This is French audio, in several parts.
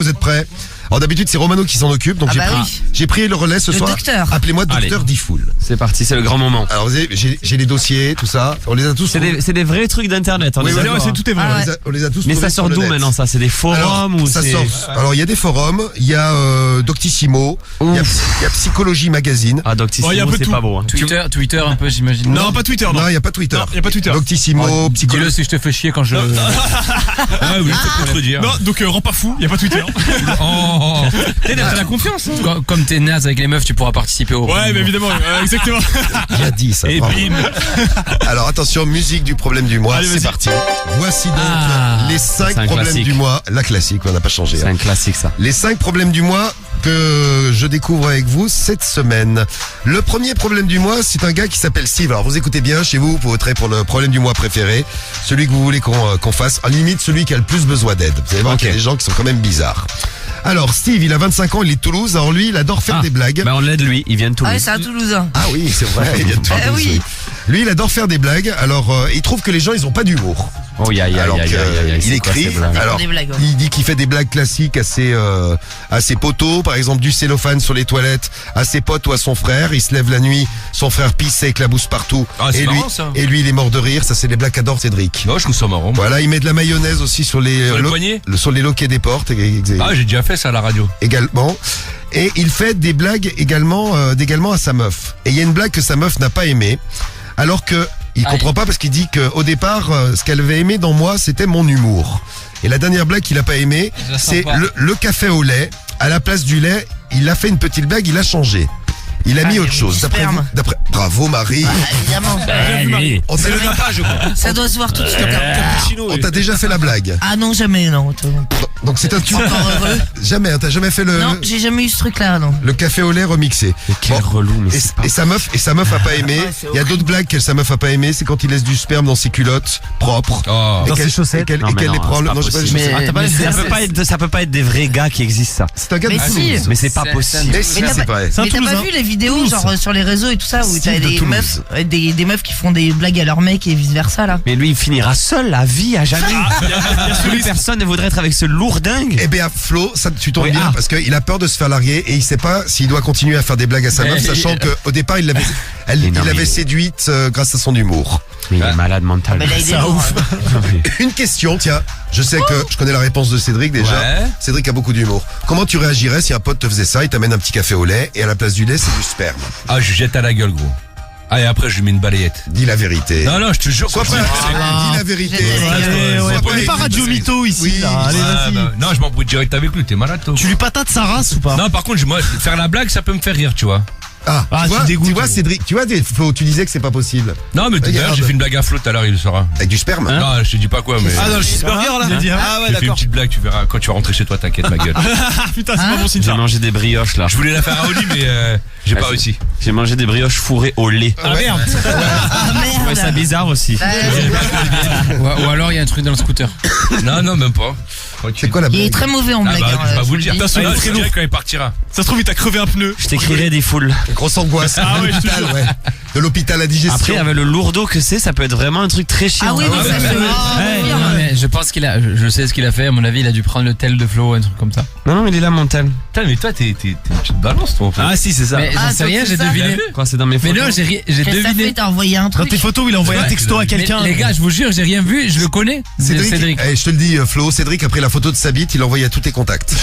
Vous êtes prêts? Alors d'habitude c'est Romano qui s'en occupe, donc j'ai pris le relais ce soir. Docteur. Appelez-moi Docteur Diffoul. C'est parti, c'est le grand moment. Alors j'ai les dossiers, tout ça. On les a tous. C'est des vrais trucs d'internet. Oui, tout est vrai. on les a tous. Mais trouvés ça sort sur le d'où net. maintenant ça? C'est des forums ou ça c'est... sort. Alors il y a des forums, il y a Doctissimo, il y a Psychologie Magazine. Ah, Doctissimo, il y a un peu c'est tout. pas beau. Hein. Twitter un peu, j'imagine. Non, pas Twitter, non. Non, il y a pas Twitter. Non, il y a pas Twitter. Doctissimo, Dis-le Psychologie. si je te fais chier quand je. Ah oui, c'est pour te dire. Non, donc rends pas fou, il y a pas Twitter. T'as la confiance. Comme t'es naze avec les meufs, tu pourras participer au. Ouais, mais évidemment, exactement. Bien dit ça. Et bravo. bim. Alors attention, musique du problème du mois, Allez, c'est vas-y. parti. Voici donc les 5 c'est un problèmes classique. du mois. La classique, on n'a pas changé. C'est un classique ça. Les 5 problèmes du mois que je découvre avec vous cette semaine. Le premier problème du mois, c'est un gars qui s'appelle Steve. Alors vous écoutez bien chez vous voterez pour le problème du mois préféré, celui que vous voulez qu'on fasse, à la limite celui qui a le plus besoin d'aide. Vous allez voir qu'il y a des gens qui sont quand même bizarres. Alors Steve, il a 25 ans, il est de Toulouse. Alors lui, il adore faire des blagues. Bah on l'aide lui, il vient de Ah oui, Toulouse. c'est à Toulouse. Hein. Ah oui, c'est vrai, il vient de Toulouse. oui. Lui, il adore faire des blagues. Alors il trouve que les gens, ils ont pas d'humour. Oh ya ya Alors ya que, ya ya. il écrit, alors Des blagues, ouais. il dit qu'il fait des blagues classiques à ses potos, par exemple du cellophane sur les toilettes, à ses potes ou à son frère. Il se lève la nuit, son frère pisse et éclabousse partout. Ah, c'est et lui, marrant, ça. et lui, il est mort de rire. Ça, c'est les blagues qu'adore Cédric. Non, je trouve ça marrant. Voilà, il met de la mayonnaise aussi sur les Sur les poignets sur les loquets des portes Ah, j'ai déjà fait ça à la radio. également. Et il fait des blagues également à sa meuf. Et il y a une blague que sa meuf n'a pas aimée, alors que il comprend pas parce qu'il dit qu'au départ, ce qu'elle avait aimé dans moi, c'était mon humour. Et la dernière blague qu'il a pas aimée, c'est le café au lait. À la place du lait, il a fait une petite blague, il a changé. Il a mis autre chose. D'après vous, bravo Marie. Évidemment. On t'a- C'est le nappage, je crois. Ça doit se voir tout de suite. on t'a déjà fait la blague. Ah non, jamais, non. Donc c'est un tube. Encore heureux. Jamais, hein, t'as jamais fait Non, j'ai jamais eu ce truc-là, non. le café au lait remixé. Mais quel relou, mais c'est pas... Et sa meuf a pas aimé. c'est Il y a d'autres blagues que sa meuf a pas aimé. C'est quand il laisse du sperme dans ses culottes propres. Oh. Et Dans qu'elle- ses chaussettes. et qu'elle Non, mais les non, prend. c'est pas Non, je sais pas les possible. chaussettes. Mais- Ah, ça peut pas être des vrais gars qui existent ça. C'est un gars de Mais Toulouse. si. Mais c'est pas possible. Mais si, Mais t'as c'est pas- vrai. C'est un Mais t'as pas Toulousain. vu les vidéos genre sur les réseaux et tout ça où Steve t'as de des Toulouse. meufs, des meufs qui font des blagues à leur mec et vice versa là. Mais lui il finira seul à vie à jamais. Plus personne ne voudrait être avec ce lourdingue. Eh bien, Flo, ça, tu tombes Oui, bien ah. parce qu'il a peur de se faire larguer et il sait pas s'il doit continuer à faire des blagues à sa meuf, sachant qu'au départ, il l'avait non, mais- séduite grâce à son humour. Mais il est malade mental. Mais là il est lourd. Une question, tiens. Je sais que je connais la réponse de Cédric déjà. Ouais. Cédric a beaucoup d'humour. Comment tu réagirais si un pote te faisait ça, il t'amène un petit café au lait et à la place du lait, c'est du sperme? Ah, je jette à la gueule, gros. Ah, et après, je lui mets une balayette. Dis la vérité. Non, non, je te jure. Sois quand pas, je dis- dis la vérité. Allez, Ouais, Sois on est pas Radio Mytho ici, Oui. là. Allez, Ah, vas-y. bah, non, je m'embrouille direct avec lui, t'es malade, toi. Tu lui patates sa race ou pas? Non, par contre, moi, faire la blague, ça peut me faire rire, tu vois. Ah, Ah, tu tu dégoûtes, vois, gros. Cédric, tu vois, Flo, tu disais que c'est pas possible. Non, mais d'ailleurs, Regarde. j'ai fait une blague à Flo tout à l'heure, il le saura. Avec du sperme. Non, je te dis pas quoi, mais. Ah, dans le cheeseburger là? J'ai fait une petite blague, tu verras. Quand tu vas rentrer chez toi, t'inquiète, ma gueule. Ah putain, c'est pas bon signe J'ai ça. mangé des brioches là. Je voulais la faire à Oli, mais j'ai pas réussi. J'ai mangé des brioches fourrées au lait. Ah merde. Ah Ouais, c'est merde. bizarre aussi. Ou alors il y a un truc dans le scooter. Non, non, même pas. C'est quoi la Il est blague? très mauvais en Ah blague. bah, je vais pas je vous le le dire. dis. Attention, il est Ah, très je te lourd. dirai quand il partira. Ça se trouve, il t'a crevé un pneu. Je t'écrirai des foules. Grosse angoisse. Ah ouais, je te L'hôpital, jure. ouais. De l'hôpital à digestion. Après avec le lourdeau que c'est, ça peut être vraiment un truc très chiant. Ah oui, mais ça se Non, mais je pense qu'il a, je sais ce qu'il a fait. À mon avis, il a dû prendre le tel de Flo, un truc comme ça. Non non, il est là mon tel. Putain, mais toi, t'es une petite balance, toi, en fait. Ah si, c'est ça. Mais Ah, j'en sais rien, donc j'ai c'est ça. deviné. Quoi, c'est dans mes Mais photos. non, j'ai Qu'est-ce que t'as deviné. fait? T'as envoyé un Dans truc? tes photos, il a envoyé un texto à Mais quelqu'un. les gars, je vous jure, j'ai rien vu. Je le connais. Cédric, Cédric. Eh, je te le dis, Flo, Cédric a pris la photo de sa bite, il l'a envoyé à tous tes contacts.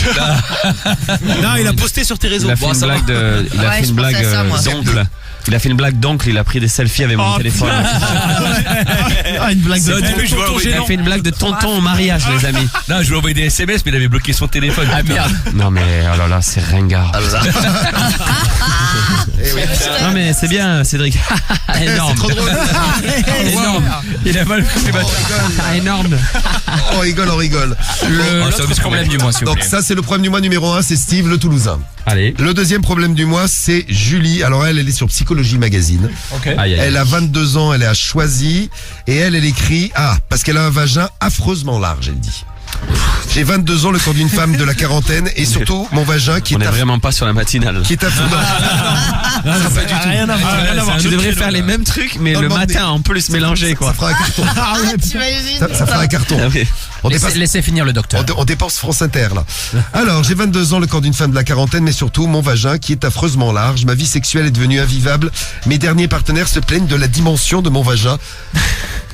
Non, il a posté sur tes réseaux. Il a fait une blague de, il a Ouais, fait je une blague pensais à ça, moi. d'oncle. Il a fait une blague d'oncle, il a pris des selfies avec mon Oh, téléphone. Ah, une blague de au début, je vois, Il a fait une blague de tonton au mariage, les amis. Non, je lui ai envoyé des SMS, mais il avait bloqué son téléphone. Ah merde. Non mais oh là là, c'est ringard. Eh oui. Non mais c'est bien, Cédric. Énorme. C'est trop drôle. Énorme. Il a mal fait énorme. On rigole, on rigole. L'autre problème du mois, s'il vous Donc plaît. ça, c'est le problème du mois numéro 1, c'est Steve, le Toulousain. Allez. Le deuxième problème du mois, c'est Julie. Alors elle est sur Psychologie Magazine. Aïe, aïe, aïe. Elle a 22 ans, elle est à Choisy. Et elle écrit, parce qu'elle a un vagin affreusement large, elle dit. J'ai 22 ans, le corps d'une femme de la quarantaine, et surtout mon vagin qui On est est vraiment pas sur la matinale. qui est Rien à voir. Tu devrais faire les mêmes trucs, mais Dans le le matin bordel. on peut les se mélanger quoi. Ça fera un carton. T'imagines Ça fera un carton. Ah oui. On dépasse, Laissez finir le docteur. on dépense France Inter là. Alors, j'ai 22 ans, le corps d'une femme de la quarantaine, mais surtout mon vagin qui est affreusement large. Ma vie sexuelle est devenue invivable. Mes derniers partenaires se plaignent de la dimension de mon vagin.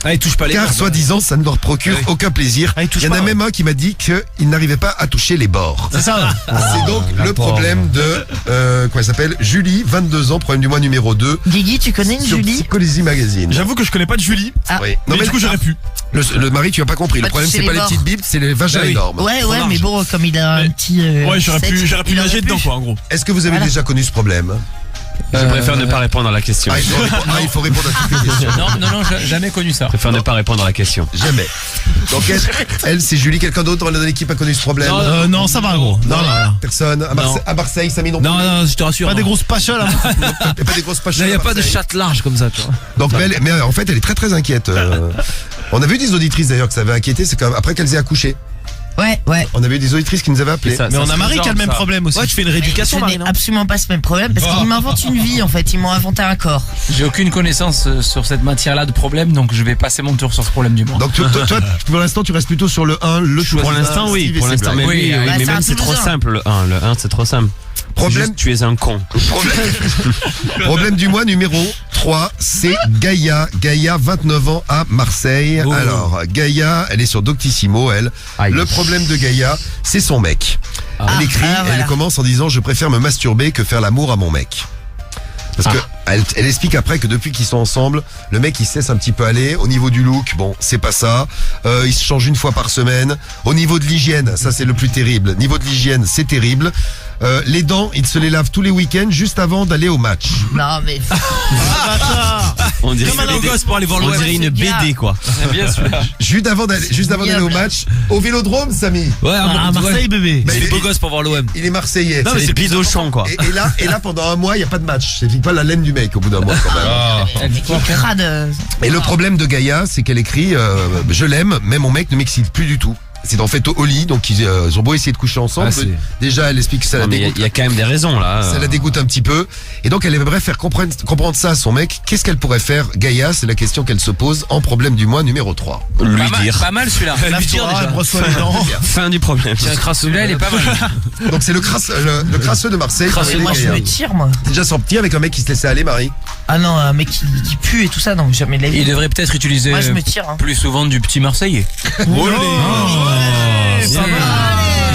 Ah, il touche pas les Car, bords. soi-disant, ça ne leur procure aucun plaisir. Ah, il touche y en a pas, même un qui m'a dit qu'il n'arrivait pas à toucher les bords. C'est ça. C'est donc le problème de, comment elle s'appelle, Julie, 22 ans, problème du mois numéro 2. Guigui, tu connais une Sur Julie? Psychologie Magazine. J'avoue que je connais pas de Julie. Ah. Oui. Mais du coup, j'aurais pu. Le mari, tu as pas compris. Le Pas problème, toucher c'est pas les les bords. petites bibles, c'est les vagins Ah oui. énormes. Ouais, Trop mais large. bon, comme il a un petit. Ouais, j'aurais pu set, il nager aurait dedans, pu. quoi, en gros. Est-ce que vous avez Voilà. déjà connu ce problème? Je préfère ne pas répondre à la question. Il faut répondre à toutes les questions. Non, jamais connu ça. Je préfère ne pas répondre à la question. Jamais. Donc elle c'est Julie. Quelqu'un d'autre dans l'équipe a connu ce problème? Non, ça va, gros. Non, non. Personne. À Marseille, Samy non plus. Non, non, je te rassure. Pas des grosses pacholes, là. Il n'y a pas des grosses paches. Là, il n'y a pas de chatte large comme ça, tu vois. Donc, mais en fait, elle est très très inquiète. On a vu des auditrices d'ailleurs que ça avait inquiété, c'est après qu'elles aient accouché. Ouais. On avait eu des auditrices qui nous avaient appelé. Ça, Mais on se a Marie qui a le même ça. problème aussi. Ouais, tu fais une rééducation, Je Marie, n'ai non? absolument pas ce même problème parce qu'ils m'inventent une vie en fait. Ils m'ont inventé un corps. J'ai aucune connaissance sur cette matière-là de problème, donc je vais passer mon tour sur ce problème du mois. Donc toi, pour l'instant, tu restes plutôt sur le 1, le choix. Pour l'instant, oui. Pour l'instant, mais, Oui, oui, oui, mais c'est un même c'est trop Toulousain. simple le 1. Le 1, c'est trop simple. Problème- Juste, tu es un con. Problème du mois numéro 3, c'est Gaïa. Gaïa, 29 ans à Marseille. Oh. Alors, Gaïa, elle est sur Doctissimo, elle. Aïe. Le problème de Gaïa, c'est son mec. Elle écrit, voilà. elle commence en disant « Je préfère me masturber que faire l'amour à mon mec ». Parce que elle explique après que depuis qu'ils sont ensemble, le mec il se laisse un petit peu aller. Au niveau du look, bon, c'est pas ça. Il se change une fois par semaine. Au niveau de l'hygiène, ça c'est le plus terrible. Niveau de l'hygiène, c'est terrible. Les dents, il se les lave tous les week-ends juste avant d'aller au match. Non mais On dirait Comme un une beau gosse pour aller voir on l'OM. dirait une Gars. BD, quoi. Bien sûr. Juste avant d'aller au match, au Vélodrome, Samy. Ouais, à Marseille, bébé. Mais C'est des il- beaux gosses pour voir l'OM. Il est marseillais. Non, C'est mais des bidochons, quoi. Et là, pendant un mois, il n'y a pas de match. C'est pas la laine du mec au bout d'un mois quand même. quel crade. Et le problème de Gaïa, c'est qu'elle écrit je l'aime, mais mon mec ne m'excite plus du tout. C'est en fait au lit, donc ils ont beau essayer de coucher ensemble. Ah, c'est- Déjà, elle explique que ça la Non, mais dégoûte. il y a quand même des raisons, là. Ça la dégoûte un petit peu. Et donc, elle aimerait faire comprendre ça à son mec. Qu'est-ce qu'elle pourrait faire, Gaïa? C'est la question qu'elle se pose en problème du mois numéro 3. Lui Pas mal, dire. pas mal celui-là. Lui dire déjà. Brosse-toi les dents. Fin du problème. Celui-là, il est pas mal. Donc, c'est le crasseux de Marseille. Et moi je me tire moi. C'est déjà sorti avec un mec qui se laissait aller, Marie. Ah non, un mec qui pue et tout ça, non, jamais de la vie. Il devrait peut-être utiliser Moi je me tire. Hein. plus souvent du petit Marseillais. C'est pas mal.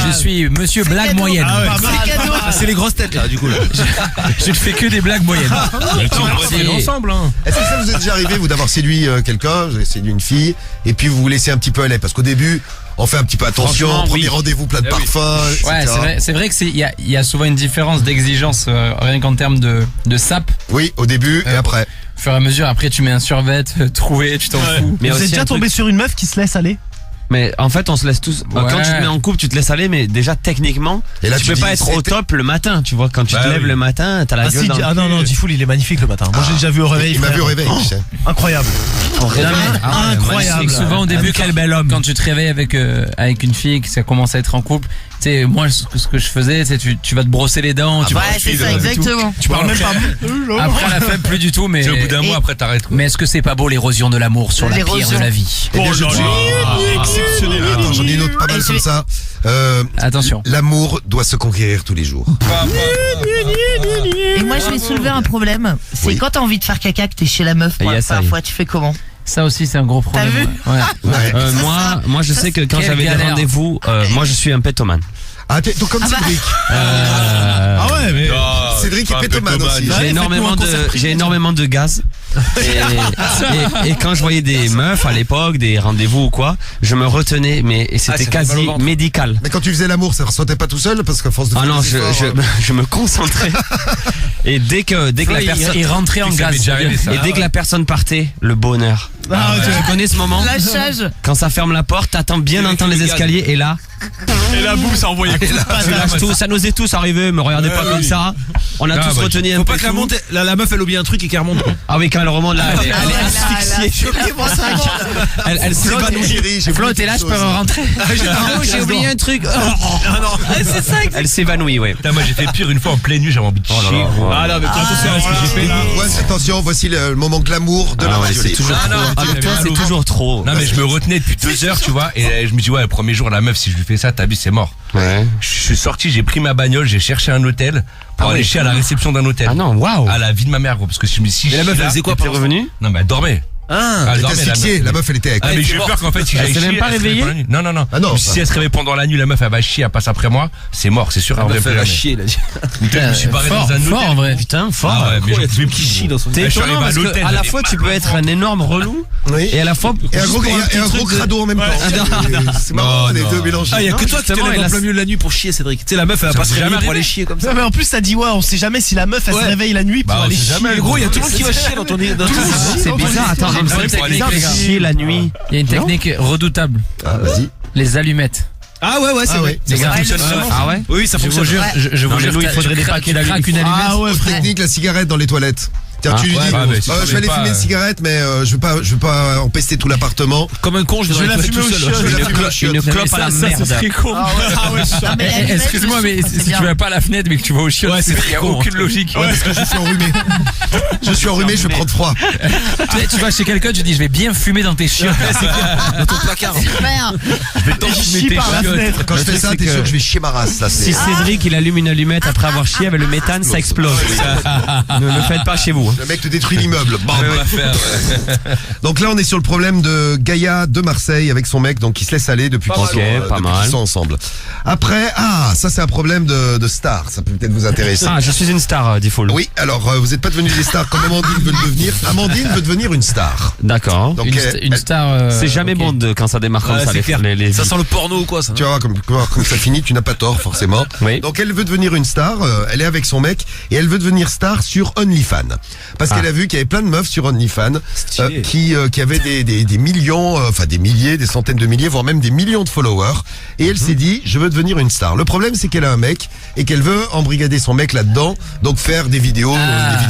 Je suis monsieur blague cadeau. moyenne. Ah ouais. C'est cadeau. Ah, c'est les grosses têtes, là, du coup. Là. Je ne fais que des blagues moyennes. C'est ensemble, hein. Est-ce que ça vous est déjà arrivé, vous, d'avoir séduit quelqu'un, vous avez séduit une fille, et puis vous vous laissez un petit peu aller? Parce qu'au début, on fait un petit peu attention, Franchement, premier oui. rendez-vous plein de Ah oui. parfums, etc. Ouais, c'est vrai que il y a souvent une différence d'exigence rien qu'en termes de sap. Oui, au début et après. Au fur et à mesure, après tu mets un survêt troué, tu t'en fous. Mais Vous aussi êtes déjà un truc- tombé sur une meuf qui se laisse aller? Mais en fait, on se laisse tous. Ouais. Quand tu te mets en couple, tu te laisses aller, mais déjà techniquement, Et là, tu tu peux dis, pas être au c'était- top le matin. Tu vois, quand tu Bah te lèves oui. le matin, t'as la Ah gueule si, dans le ah non, cul. non, Diffoul, il est magnifique le matin. Moi, j'ai déjà vu au réveil. Il m'a frère. vu au réveil, tu sais. Incroyable. Incroyable. C'est que souvent au début, quel bel homme. quand tu te réveilles avec une fille, que ça commence à être en couple, tu sais, moi ce que je faisais, c'est tu vas te brosser les dents, tu vas Ouais, c'est ça, exactement. Tu parles même pas. Après à la fin plus du tout, mais Au bout d'un mois, après, t'arrêtes. quoi. mais est-ce que c'est pas beau l'érosion de l'amour sur la pierre L'érosion. de la vie? Eh bien, je là dis- là. Exceptionnel. Attends, j'en ai une autre pas mal Et comme je- ça. Attention. L'amour doit se conquérir tous les jours. Et moi je vais soulever un problème. C'est Oui. quand t'as envie de faire caca que t'es chez la meuf pour la Yes, première I. fois, tu fais comment? Ça aussi c'est un gros problème. vu ouais. Ouais. Moi, je sais que quand quelle j'avais des galère. rendez-vous, moi, je suis un pétomane. Ah, donc comme Ah bah. Cédric. Ah ouais, mais. Cédric est pétomane aussi. J'ai énormément de gaz. Et quand je voyais des meufs à l'époque, des rendez-vous ou quoi, je me retenais, mais et ça c'était fait mal au quasi ventre. médical. Mais quand tu faisais l'amour, ça ne ressortait pas tout seul parce qu'à force de Ah faire non, des efforts, je me concentrais. Et dès que la personne il rentrait en Ça m'est gaz. déjà arrivé, ça. et dès que la personne partait, le bonheur. Ah, Tu connais ce moment? Lâchage. Quand ça ferme la porte, t'attends bien d'entendre les escaliers et là, Et la boue, ça envoyait. tu lâches tout. Ça nous est tous arrivé, me regardez pas comme ça. On a tous retenu un Faut peu pas que la, tout. monte, la meuf elle oublie un truc et qu'elle remonte. Ah oui, quand elle remonte là, elle est asphyxiée. Elle s'évanouit. Chérie, j'ai Flo, voulu t'es là, quelque je peux chose. rentrer. J'ai oublié un truc. C'est ça. Elle s'évanouit, ouais. Putain, moi j'ai fait pire une fois en pleine nuit, j'avais envie de chier. gros. Ah non, mais attention à ce que j'ai fait. Attention, voici le moment glamour de la Ah ouais, radio c'est libre. toujours trop Ah, mais toi, c'est toujours trop. Non mais je me retenais depuis 2 heures, tu vois, et je me dis ouais, le premier jour la meuf, si je lui fais ça, t'as vu, c'est mort. Ouais. Je suis sorti, j'ai pris ma bagnole, j'ai cherché un hôtel pour aller chier à la réception d'un hôtel. Ah non, waouh. À la vie de ma mère, gros, parce que si je me dis si Et la meuf, elle faisait quoi T'es pendant revenu? Non mais elle dormait. Ah, Elle Elle dormait, était asphyxiée, la meuf elle était avec. Ah mais j'ai eu peur qu'en fait si Elle j'allais s'est même chier, pas elle se réveille réveillée pendant la nuit. Non. Ah non, Si elle se réveille pendant la nuit, la meuf elle va chier, elle passe après moi, c'est mort, c'est sûr. la Elle meuf, revient elle a plus jamais. chier, là. Je me suis barré fort, dans un fort, hôtel. en vrai. Putain, fort. Ah ouais, mais j'en Il y a pouvais tout qui plus. chie dans son. T'es Je suis étonnant arrivé à parce que l'hôtel, à la j'avais fois mal tu peux au être ventre. un énorme relou Oui. et à la fois Et un juste gros, pour et un petit gros truc de- crado en même temps. C'est marrant, Non, les non. deux mélangés. Ah, il y a que Non, toi qui te justement, lèves il en a- plein milieu de la nuit pour chier, Cédric. Tu sais, la meuf, elle va pas se m'est jamais réveiller pour arrivé. aller chier comme ça. Non mais en plus t'as dit ouais on sait jamais si la meuf elle se Ouais. réveille la nuit pour Bah, on aller sait chier. jamais, Gros, il y a tout le monde qui va chier dans ton C'est bizarre, attends, J'ai une c'est bonne bizarre technique, de les gars. chier la nuit. Il y a une technique redoutable. Ah, vas-y. Les allumettes. Ah ouais, c'est Ah vrai. ouais. Les gars, fonctionne vraiment. Ah ouais? Oui, ça je vous fonctionne. jure, je vous mais jure, nous, il faudrait des paquets d'allumettes. craques une allumette. Ah ouais Autre technique, la cigarette dans les toilettes. Tiens, Ah, tu lui ouais, dis, bah, mais si je t'en vais es aller pas, fumer une cigarette, mais je veux pas empester tout l'appartement. Comme un con, je vais la la fumer fumer au tout chiottes. seul. Je vais la Une fumer au clo- chiottes. une clope à la merde. con. Ah ouais, Ah, mais la Eh, allumette, excuse-moi, mais je trouve si ça tu bien. vas pas à la fenêtre mais que tu vas au chiottes, Ouais, c'est il y a con, aucune logique. Ouais, parce que je suis enrhumé. Je suis enrhumé, je vais prendre froid. Tu vas chez quelqu'un, tu dis je vais bien fumer dans tes chiottes. Dans ton placard. Super. chie par la fenêtre. Quand je fais ça, t'es sûr que je vais chier ma race. Ça, Si c'est. Cédric il allume une allumette après avoir chié avec le méthane, ça explose. Ne le faites pas chez vous. hein. Le mec te détruit l'immeuble. Bam. Faire, Donc là, on est sur le problème de Gaïa de Marseille avec son mec, donc qui se laisse aller depuis qu'ils mal. sont, Ok, pas depuis mal. qu'ils sont ensemble. Après, ça c'est un problème de star. Ça peut peut-être vous intéresser. Ah, je suis une star, Diffoul. Oui, alors vous n'êtes pas devenus des stars comme Amandine veut le devenir. Amandine veut devenir une star. D'accord. Donc Une star. C'est jamais ok. bon quand ça démarre comme Ouais, ça, c'est clair. les Ça sent le porno ou quoi, ça. tu vas voir comme ça finit, tu n'as pas tort forcément. Oui. Donc elle veut devenir une star, elle est avec son mec et elle veut devenir star sur OnlyFans. Parce qu'elle a vu qu'il y avait plein de meufs sur OnlyFans Stylé. qui avaient des millions, enfin des milliers, des centaines de milliers, voire même des millions de followers. Et elle s'est dit, je veux devenir une star. Le problème c'est qu'elle a un mec et qu'elle veut embrigader son mec là-dedans, donc faire des vidéos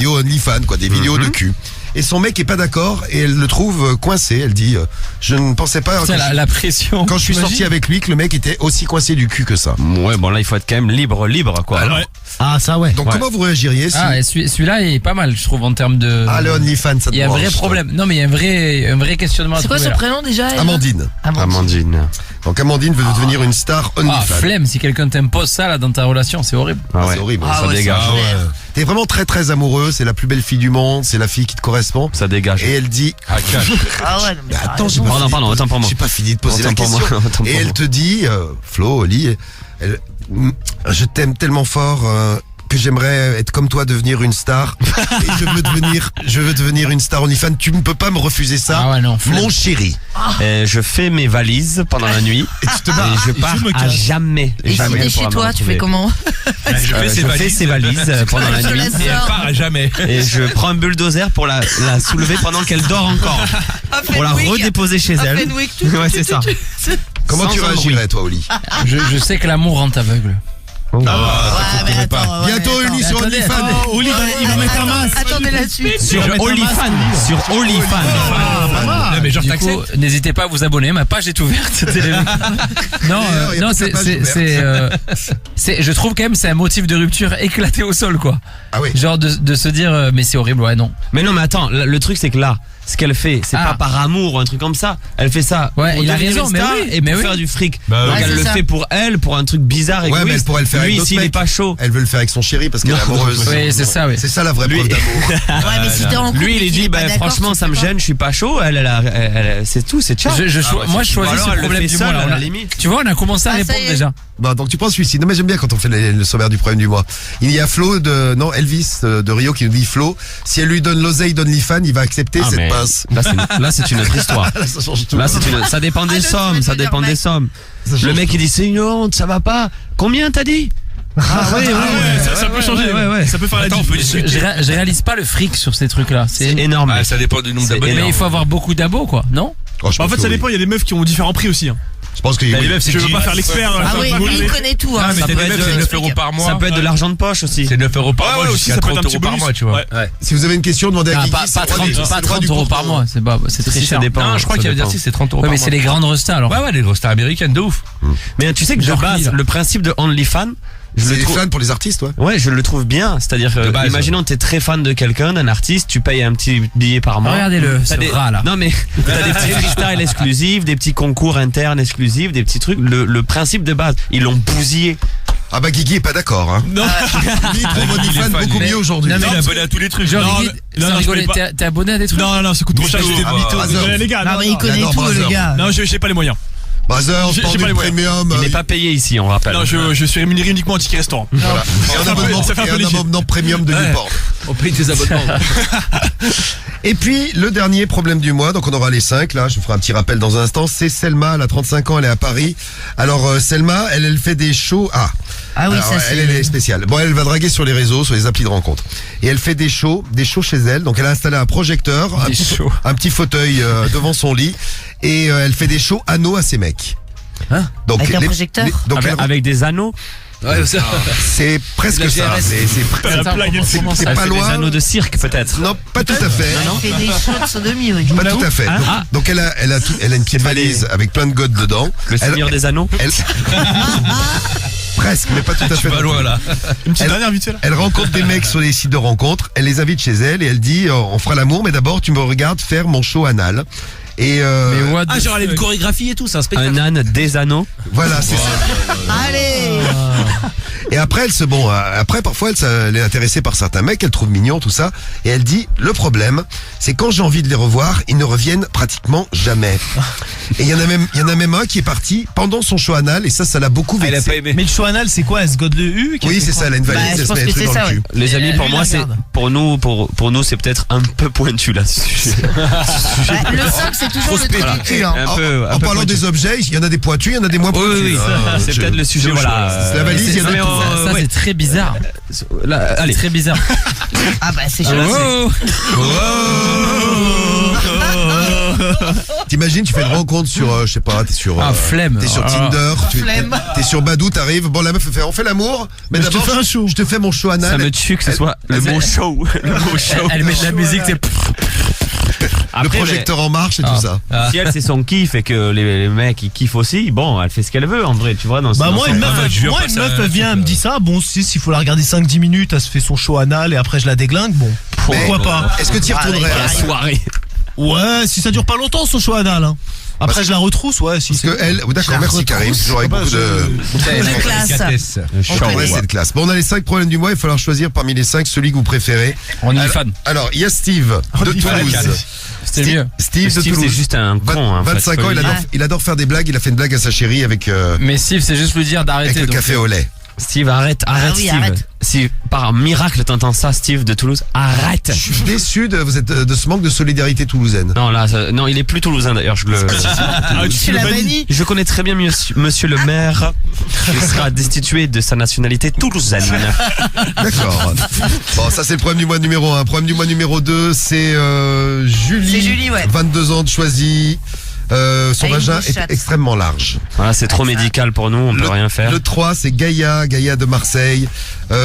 OnlyFans, quoi, des vidéos de cul. Et son mec est pas d'accord et elle le trouve coincé. Elle dit, je ne pensais pas C'est la pression. quand je suis sorti avec lui que le mec était aussi coincé du cul que ça. Ouais, bon là il faut être quand même libre quoi. Ouais. Ah ça ouais. Donc comment vous réagiriez si Ah, et celui-là est pas mal, je trouve, en termes de. le OnlyFans, ça te Il y a un branche, vrai toi. problème. Non, mais il y a un vrai questionnement à C'est quoi trouver, son là. prénom déjà Eva Amandine. Amandine. Donc Amandine veut devenir une star Ah, OnlyFans. flemme, si quelqu'un t'impose ça là dans ta relation, c'est horrible. Ah ouais. C'est horrible. Ah ça ouais, dégage. c'est clair. T'es vraiment très très amoureux, c'est la plus belle fille du monde, c'est la fille qui te correspond. Ça dégage. Et elle dit, Ah ouais, non, mais t'as attends, j'ai raison. pas Pardon, fini- pardon, autant pour moi. j'ai pas fini de poser la Autant pour question. moi, autant pour Et elle moi. te dit, Flo, Oli, je t'aime tellement fort que j'aimerais être comme toi, devenir une star. Et je veux devenir une star OnlyFans. Tu ne peux pas me refuser ça, Ah ouais, non, flemme. mon chéri. Je fais mes valises pendant la nuit Et tu te et barres. je pars à jamais. Et si jamais t'es pour chez la toi, tu retrouver. fais comment Je fais ses valises pendant la Je nuit la Et elle sors. part à jamais. et je prends un bulldozer pour la soulever pendant qu'elle dort encore. Pour la redéposer chez elle. Fenwick, tout, Ouais, c'est ça. Comment Sans tu réagirais, toi, Oli? Je sais que l'amour rend aveugle. Ouais, mais attends, ouais, Bientôt, attends. Oli sur Attendez, OnlyFans. attendez. Oh, Oli il va mettre un masque. Attendez la suite. Sur OnlyFans. Sur OnlyFans. Non, mais genre Du coup, t'acceptes. n'hésitez pas à vous abonner, ma page est ouverte. Non, D'ailleurs, il y a non, toute la page c'est, je trouve quand même c'est un motif de rupture éclaté au sol quoi. Ah oui. Genre de se dire mais c'est horrible, ouais non. Mais non, mais attends, le truc c'est que là, ce qu'elle fait, c'est Ah. pas par amour ou un truc comme ça. Elle fait ça Ouais, pour il a devenir raison, une mais star oui, et mais pour oui. faire du fric. Bah Donc ouais, elle c'est le ça. fait pour elle, pour un truc bizarre, Ouais, mais elle égoïste. pourrait le faire avec Lui, d'autres s'il est mecs. pas chaud. Elle veut le faire avec son chéri parce qu'elle est amoureuse. Oui, c'est ça, oui. C'est ça la vraie preuve d'amour. Ouais, mais si t'es en couple Lui, il et est qu'il dit, est pas bah, d'accord, franchement, tu ça me fais quoi gêne, je suis pas chaud. C'est tout, c'est ciao. Moi je choisis ce problème du mois là. à On la a- limite. Tu vois, on a commencé à Ah, ça répondre y est. déjà. Bon, donc tu penses suicide. Non, mais j'aime bien quand on fait le sommaire du problème du mois. Il y a Elvis de Rio qui nous dit Flo, si elle lui donne l'oseille d'OnlyFans, il va accepter Ah, cette mais pince. là, c'est une autre histoire. Là, ça change tout. Là, ça dépend des le sommes, truc ça de dire, dépend des mec. sommes. Ça change Le mec, tout. il dit, c'est une honte, ça va pas. Combien t'as dit? Ah oui, Ça peut changer. ouais. Ça peut faire la Attends, on peut différence. discuter. Je réalise pas le fric sur ces trucs là. C'est énorme. Ah, ça dépend du nombre C'est d'abonnés. Mais il faut avoir beaucoup d'abos quoi, non? Oh, je Bah, en m'en fait, fous, ça oui. dépend. Il y a des meufs qui ont différents prix aussi. Hein. Je pense qu'il Les meufs, c'est Je veux qui pas faire l'expert. Ah oui, lui, il connaît tout. Hein. Ah, mais Ça t'as peut des meufs, être- c'est 9 euros par mois. Ça peut être de l'argent de poche aussi. C'est 9 euros par Ouais, mois ouais, jusqu'à aussi, ça peut être 30 un petit euros par bonus. mois, tu vois. Ouais. Si vous avez une question, demandez à Ah, Guigui. pas c'est le droit 30, du- pas c'est le droit 30 du euros par contrôle. mois, c'est très Si, ça cher. dépend. Non, je crois ça qu'il y avait dépend. dire si c'est 30 euros Ouais, par mais mois. c'est les grandes restas alors. Ouais, les grosses stars américaines, de ouf. Mais tu sais que de Genre base, 1000. le principe de OnlyFans, je C'est le les trouve. fans pour les artistes, ouais. Ouais, je le trouve bien. C'est-à-dire De que, base. imaginons, t'es très fan de quelqu'un, d'un artiste, tu payes un petit billet par mois. Regardez-le, T'as ce des... rat là. Non mais t'as des petits freestyles exclusifs, des petits concours internes exclusifs, des petits trucs. Le principe de base, ils l'ont bousillé. Ah bah Guigui est pas d'accord, hein. Non. Lui, il trouve il est OnlyFans fan, beaucoup mais- mieux aujourd'hui. Non, mais Il est abonné à tous les trucs. Genre, Non, Guigui, non, sans non, je rigoler, paye pas. t'es abonné à des trucs? Non, ça coûte trop cher. Mytho, Mytho. Mytho. Les gars, Non, mais il connaît J'adore tout, le Brother. gars. Non, j'ai pas les moyens. Brother, J'ai pas Standard les moyens. Premium. Il n'est pas payé ici, on rappelle. Non, je suis rémunéré uniquement en ticket restaurant. Voilà. Et un abonnement, Ça fait un peu et un léger. abonnement premium de Newport. On paye des abonnements. Et puis, le dernier problème du mois, donc on aura les 5, là, je vous ferai un petit rappel dans un instant, c'est Selma, elle a 35 ans, elle est à Paris. Alors, Selma, elle fait des shows, Ah oui, alors, ça elle c'est. est spéciale. Bon, elle va draguer sur les réseaux, sur les applis de rencontre. Et elle fait des shows chez elle. Donc, elle a installé un projecteur, un petit fauteuil devant son lit. Et elle fait des shows anneaux à ses mecs. Donc, Avec un projecteur donc Avec des anneaux. Ouais, ça. c'est presque La ça. GRS. C'est blague, c'est Elle pas fait des loin. anneaux de cirque peut-être. Non, pas tout à fait. Elle fait des shows de sodomie, oui. Pas tout à fait. Donc elle a une petite valise avec plein de godes dedans. Le Seigneur des Anneaux. Elle- Presque, mais pas tout à fait. Pas loin là. Une petite Elle- dernière vite fait là. Elle rencontre des mecs sur les sites de rencontres, elle les invite chez elle et elle dit on fera l'amour mais d'abord tu me regardes faire mon show anal. Et Mais what Ah, the genre elle a une fuck. chorégraphie et tout, c'est un spectacle. Un âne des anneaux. voilà, c'est ça. Allez. Et après après parfois elle est intéressée par certains mecs, elle trouve mignon tout ça et elle dit le problème c'est quand j'ai envie de les revoir, ils ne reviennent pratiquement jamais. Et il y en a même un qui est parti pendant son show anal et ça l'a beaucoup Ah, il a vexé. pas aimé. Mais le show anal, c'est quoi? Elle se gode le U? Oui, c'est ça, elle a une valise, Bah, je elle se pense met des que trucs c'est dans ça, le cul. Les amis, pour lui, moi, la c'est garde. pour nous, c'est peut-être un peu pointu là. ce sujet. Bah, le 5, c'est toujours le truc du cul. Hein. Un peu. En parlant des objets, il y en a des pointus, il y en a des moins Oui, pointus. oui, hein. c'est peut-être le sujet. Voilà. C'est la valise, il y en a Mais tout. on- Ça, ouais. c'est très bizarre. Là, C'est allez. très bizarre. Ah bah c'est chaud. T'imagines, tu fais une rencontre sur, je sais pas, t'es sur, Flemme. t'es sur Ah. Tinder, Flemme. t'es sur Badou, t'arrives, bon la meuf fait, on fait l'amour, mais Je te d'abord fais un show. je te fais mon show anal. Ça me tue que ce soit le elle- mot show. Le mot show. Elle met de la musique, c'est. le Après, projecteur en marche et tout ça. Si elle c'est son kiff et que les mecs ils kiffent aussi, bon, elle fait ce qu'elle veut en vrai, tu vois. Dans Bah moi une Ah, meuf, je lui moi, repasse une meuf un elle vient, truc, elle me dit ça, bon s'il faut la regarder 5-10 minutes, elle se fait son show anal et après je la déglingue, bon, pourquoi Mais- pas? Est-ce que tu y retournerais La soirée. Ouais, si ça dure pas longtemps son show anal, hein. Après je la retrousse, ouais, si Parce que elle, d'accord, Je la merci Karim, retrousse. toujours avec beaucoup de... De classe. Ouais, c'est de classe. Bon, on a les 5 problèmes du mois, il va falloir choisir parmi les 5 celui que vous préférez. On y est Alors- fan. Alors, il y a Steve de Toulouse. C'était Steve- mieux. Steve de Steve, c'est Toulouse. juste un con. Hein, 25 ans, il adore faire des blagues, il a fait une blague à sa chérie avec Mais Steve, c'est juste lui dire le d'arrêter. donc, café au lait. Steve, arrête, oui, Steve. arrête. Si par miracle t'entends ça, Steve de Toulouse, arrête. Je suis déçu de ce manque de solidarité toulousaine. Non là, non, il est plus toulousain d'ailleurs. Tu l'as banni. Je connais très bien monsieur le maire qui sera destitué de sa nationalité toulousaine. D'accord. Bon, ça c'est le problème du mois numéro 1. Problème du mois numéro 2, c'est Julie. C'est Julie, ouais. 22 ans de Choisy. Son Avec vagin des est chattes. extrêmement large. Voilà, c'est trop médical pour nous, on peut rien faire. Le 3, c'est Gaïa de Marseille,